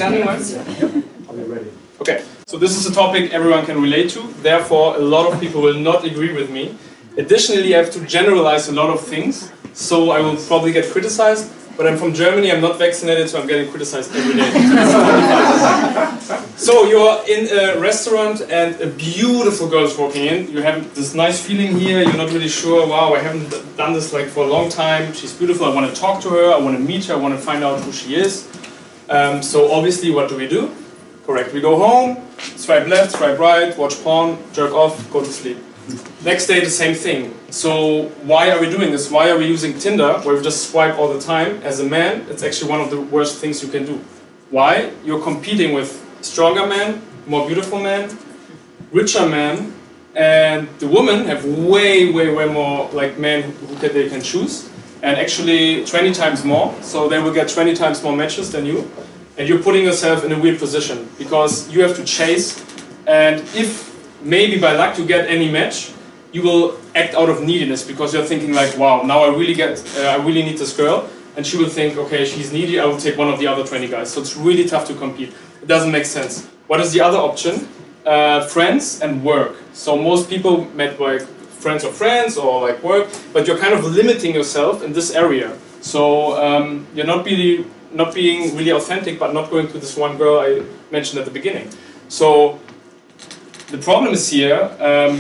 understanding, right? Are we ready? Okay, so this is a topic everyone can relate to, therefore a lot of people will not agree with me. Additionally, I have to generalize a lot of things, so I will probably get criticized, but I'm from Germany, I'm not vaccinated, so I'm getting criticized every day. So you're in a restaurant and a beautiful girl is walking in, you have this nice feeling here, you're not really sure, wow, I haven't done this like for a long time, she's beautiful, I want to talk to her, I want to meet her, I want to find out who she is. So obviously what do? Correct, we go home, swipe left, swipe right, watch porn, jerk off, go to sleep. Next day the same thing. So why are we doing this? Why are we using Tinder where we just swipe all the time? As a man, it's actually one of the worst things you can do. Why? You're competing with stronger men, more beautiful men, richer men, and the women have way more like men who they can choose, and actually 20 times more, so they will get 20 times more matches than you, and you're putting yourself in a weird position because you have to chase, and if maybe by luck you get any match, you will act out of neediness because you're thinking like, wow, now I really need this girl, and she will think, okay, she's needy, I will take one of the other 20 guys. So it's really tough to compete. It doesn't make sense. What is the other option? Friends and work. So most people met like friends of friends or like work, but you're kind of limiting yourself in this area. So you're not being really authentic, but not going to this one girl I mentioned at the beginning. So the problem is here,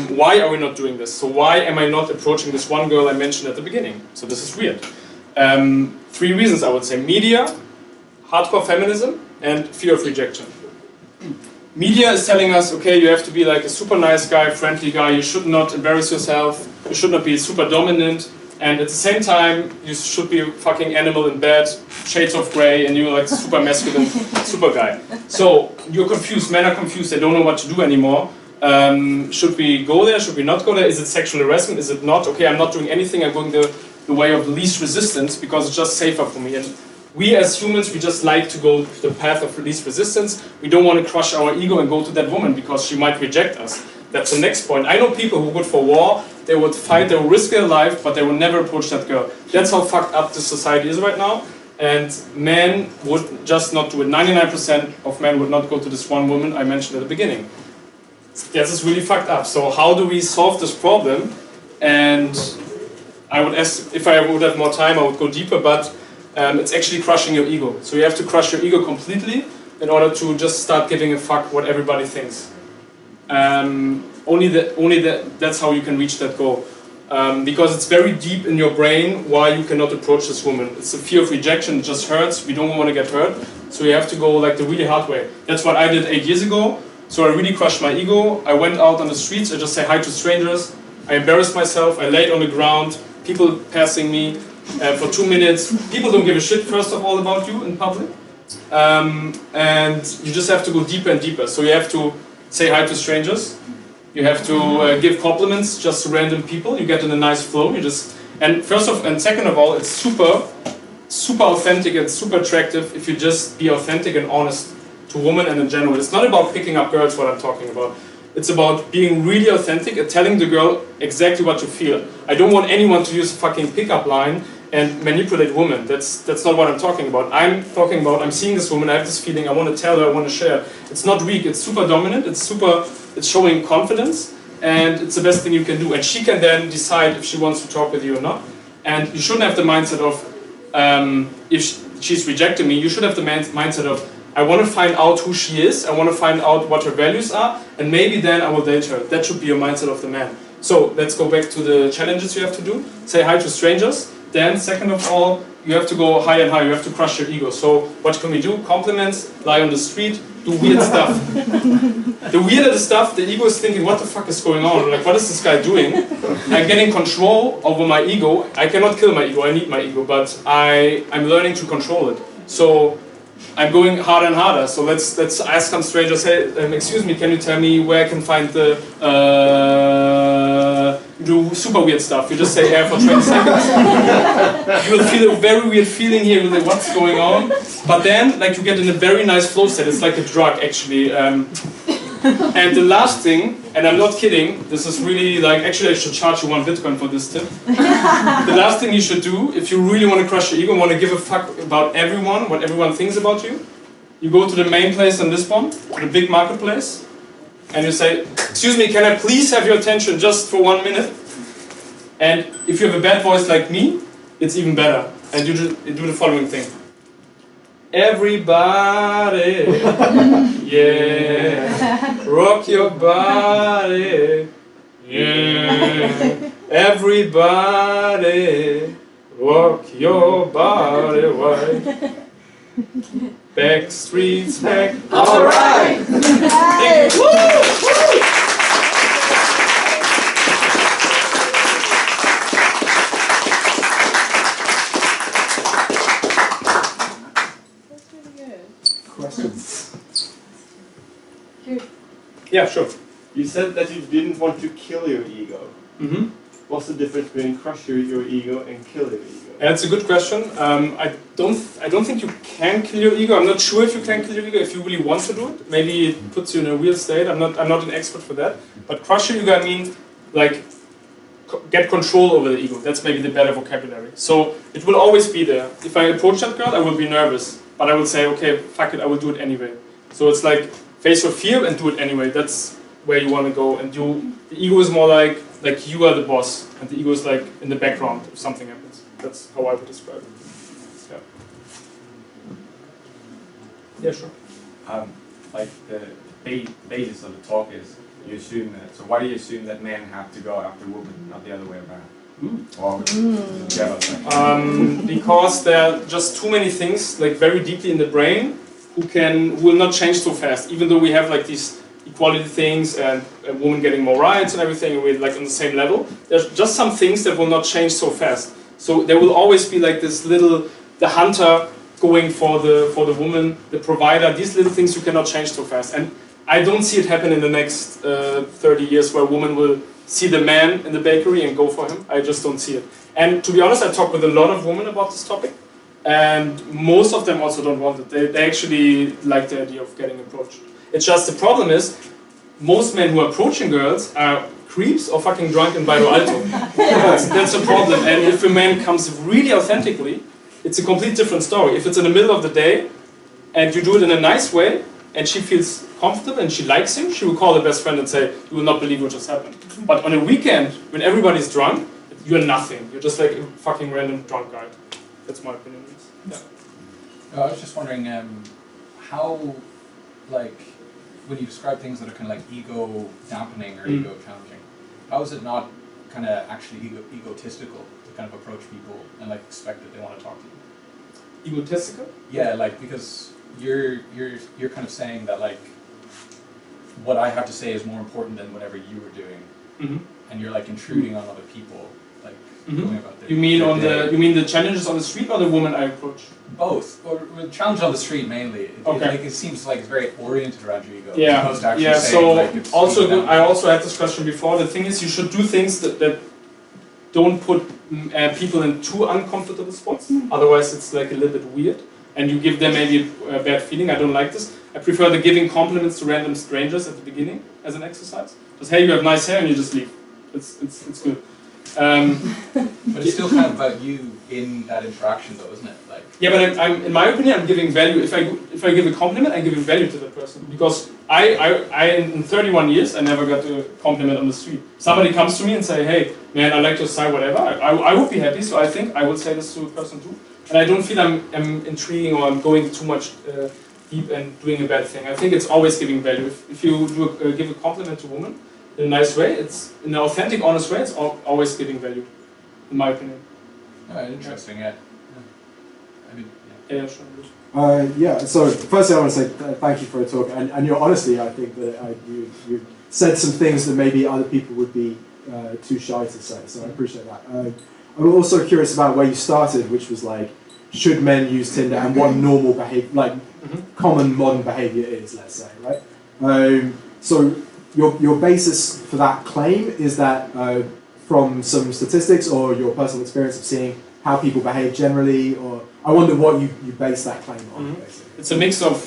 why are we not doing this? So why am I not approaching this one girl I mentioned at the beginning? So this is weird. 3 reasons I would say. Media, hardcore feminism, and fear of rejection. Media is telling us, okay, you have to be like a super nice guy, friendly guy, you should not embarrass yourself, you should not be super dominant, and at the same time, you should be a fucking animal in bed, shades of grey, and you're like super masculine, super guy. So you're confused, men are confused, they don't know what to do anymore. Should we go there, should we not go there? Is it sexual harassment, is it not? Okay, I'm not doing anything, I'm going the way of the least resistance because it's just safer for me. And we as humans, we just like to go the path of least resistance. We don't want to crush our ego and go to that woman because she might reject us. That's the next point. I know people who would for war, they would fight, they would risk their life, but they would never approach that girl. That's how fucked up the society is right now. And men would just not do it. 99% of men would not go to this one woman I mentioned at the beginning. This is really fucked up. So how do we solve this problem? And I would ask, if I would have more time, I would go deeper, but it's actually crushing your ego. So you have to crush your ego completely in order to just start giving a fuck what everybody thinks. That's how you can reach that goal. Because it's very deep in your brain why you cannot approach this woman. It's the fear of rejection, it just hurts, we don't want to get hurt, so you have to go like the really hard way. That's what I did 8 years ago, so I really crushed my ego. I went out on the streets, I just say hi to strangers, I embarrassed myself, I laid on the ground, people passing me for 2 minutes. People don't give a shit, first of all, about you in public. And you just have to go deeper and deeper. So you have to say hi to strangers. You have to give compliments just to random people. You get in a nice flow. And second of all, it's super authentic and super attractive if you just be authentic and honest to women and in general. It's not about picking up girls, what I'm talking about. It's about being really authentic and telling the girl exactly what you feel. I don't want anyone to use a fucking pickup line and manipulate women. That's not what I'm talking about. I'm talking about, I'm seeing this woman, I have this feeling, I want to tell her, I want to share. It's not weak, it's super dominant, it's showing confidence, and it's the best thing you can do. And she can then decide if she wants to talk with you or not. And you shouldn't have the mindset of, if she's rejecting me, you should have the mindset of, I want to find out who she is, I want to find out what her values are, and maybe then I will date her. That should be your mindset of the man. So let's go back to the challenges you have to do. Say hi to strangers. Then, second of all, you have to go higher and higher, you have to crush your ego. So, what can we do? Compliments, lie on the street, do weird stuff. The weirder the stuff, the ego is thinking, what the fuck is going on? Like, what is this guy doing? I'm getting control over my ego. I cannot kill my ego, I need my ego, but I'm learning to control it. So, I'm going harder and harder. So let's ask some strangers, hey, excuse me, can you tell me where I can find the, do super weird stuff. You just say air for 20 seconds. You will feel a very weird feeling here, you're like, what's going on? But then, like, you get in a very nice flow state. It's like a drug, actually. And the last thing, and I'm not kidding, this is really like, actually I should charge you 1 Bitcoin for this tip. The last thing you should do, if you really want to crush your ego, want to give a fuck about everyone, what everyone thinks about you, you go to the main place on this one, the big marketplace, and you say, excuse me, can I please have your attention just for 1 minute? And if you have a bad voice like me, it's even better. And you do the following thing. Everybody, yeah, rock your body, yeah, everybody, rock your body, why? Back streets back. All right. Thank you. Woo! Questions? Yeah, sure. You said that you didn't want to kill your ego. Mm-hmm. What's the difference between crush your ego and kill your ego? That's a good question. I don't think you can kill your ego. I'm not sure if you can kill your ego if you really want to do it. Maybe it puts you in a weird state. I'm not an expert for that. But crush your ego, I mean, like get control over the ego. That's maybe the better vocabulary. So it will always be there. If I approach that girl, I will be nervous, but I will say, okay, fuck it, I will do it anyway. So it's like face your fear and do it anyway. That's where you want to go. And the ego is more like you are the boss, and the ego is like in the background if something happens. That's how I would describe it. Yeah. Yeah, sure. Like the basis of the talk is you assume that. So why do you assume that men have to go after women, not the other way around? Because there are just too many things, like very deeply in the brain, who will not change so fast. Even though we have like these equality things and a woman getting more rights and everything, and we're like on the same level. There's just some things that will not change so fast. So there will always be like this little, the hunter going for the woman, the provider. These little things you cannot change so fast. And I don't see it happen in the next 30 years where a woman will see the man in the bakery and go for him. I just don't see it. And to be honest, I talk with a lot of women about this topic, and most of them also don't want it. They actually like the idea of getting approached. It's just the problem is, most men who are approaching girls are creeps or fucking drunk in Palo Alto. That's a problem. And if a man comes really authentically, it's a complete different story. If it's in the middle of the day, and you do it in a nice way, and she feels comfortable and she likes him, she will call her best friend and say, you will not believe what just happened. But on a weekend, when everybody's drunk, you're nothing. You're just like a fucking random drunk guy. That's my opinion. Yeah. I was just wondering how, like, when you describe things that are kind of like ego dampening or ego challenging, how is it not kind of actually egotistical to kind of approach people and like expect that they want to talk to you? Egotistical? Yeah, like because you're kind of saying that like what I have to say is more important than whatever you were doing, and you're like intruding on other people, like going about their. You mean the challenges on the street or the woman I approach? Both, or challenge on the street mainly. It seems like it's very oriented around your ego. Yeah, As opposed to actually yeah. saying, So like, it's also, I also had this question before. The thing is, you should do things that don't put people in too uncomfortable spots. Otherwise, it's like a little bit weird, and you give them maybe a bad feeling. I don't like this. I prefer the giving compliments to random strangers at the beginning as an exercise. Just hey, you have nice hair, and you just leave. It's good. But it's still kind of about you in that interaction, though, isn't it? Like. Yeah, but I'm in my opinion, I'm giving value. If I give a compliment, I'm giving value to the person, because I in 31 years I never got a compliment on the street. Somebody comes to me and say, hey man, I like your style, whatever. I would be happy, so I think I would say this to a person too. And I don't feel I'm intriguing or I'm going too much deep and doing a bad thing. I think it's always giving value. If you give a compliment to a woman in a nice way, it's in an authentic, honest way, it's always giving value, in my opinion. Interesting, yeah. I mean, yeah, sure. Yeah, so firstly I want to say thank you for the talk, and your honesty. I think that you said some things that maybe other people would be too shy to say, so I appreciate that. I'm also curious about where you started, which was like, should men use Tinder and what normal behavior, like common modern behavior is, let's say, right? So your basis for that claim is that from some statistics or your personal experience of seeing how people behave generally, or I wonder what you base that claim on, basically. It's a mix of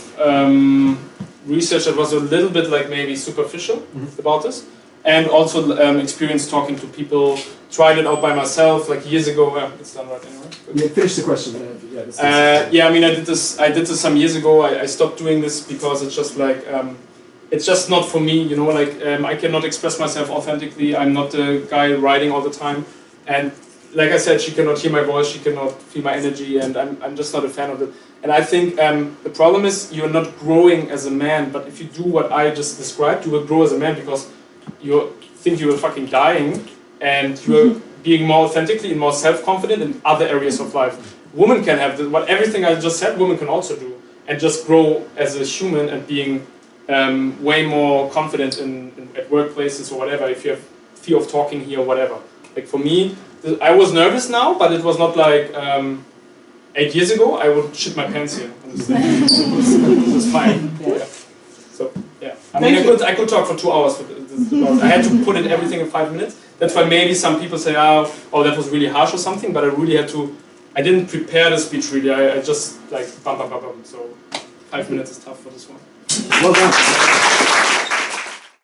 research that was a little bit like maybe superficial about this, and also experience talking to people. Tried it out by myself like years ago. It's done right anyway. Yeah, finish the question. Yeah, I mean, I did this some years ago. I stopped doing this because it's just like it's just not for me. You know, like I cannot express myself authentically. I'm not the guy writing all the time, and like I said, she cannot hear my voice. She cannot feel my energy, and I'm just not a fan of it. And I think the problem is you're not growing as a man. But if you do what I just described, you will grow as a man because you think you are fucking dying, and you're being more authentically and more self-confident in other areas of life. Women can have what everything I just said. Women can also do, and just grow as a human and being way more confident at workplaces or whatever. If you have fear of talking here or whatever. Like for me, I was nervous now, but it was not like 8 years ago. I would shit my pants here. This was fine. Yeah. So yeah, I mean, I could talk for 2 hours. I had to put in everything in 5 minutes. That's why maybe some people say, oh, that was really harsh or something. But I really had to. I didn't prepare the speech really. I just like bum. So 5 minutes is tough for this one. Well done.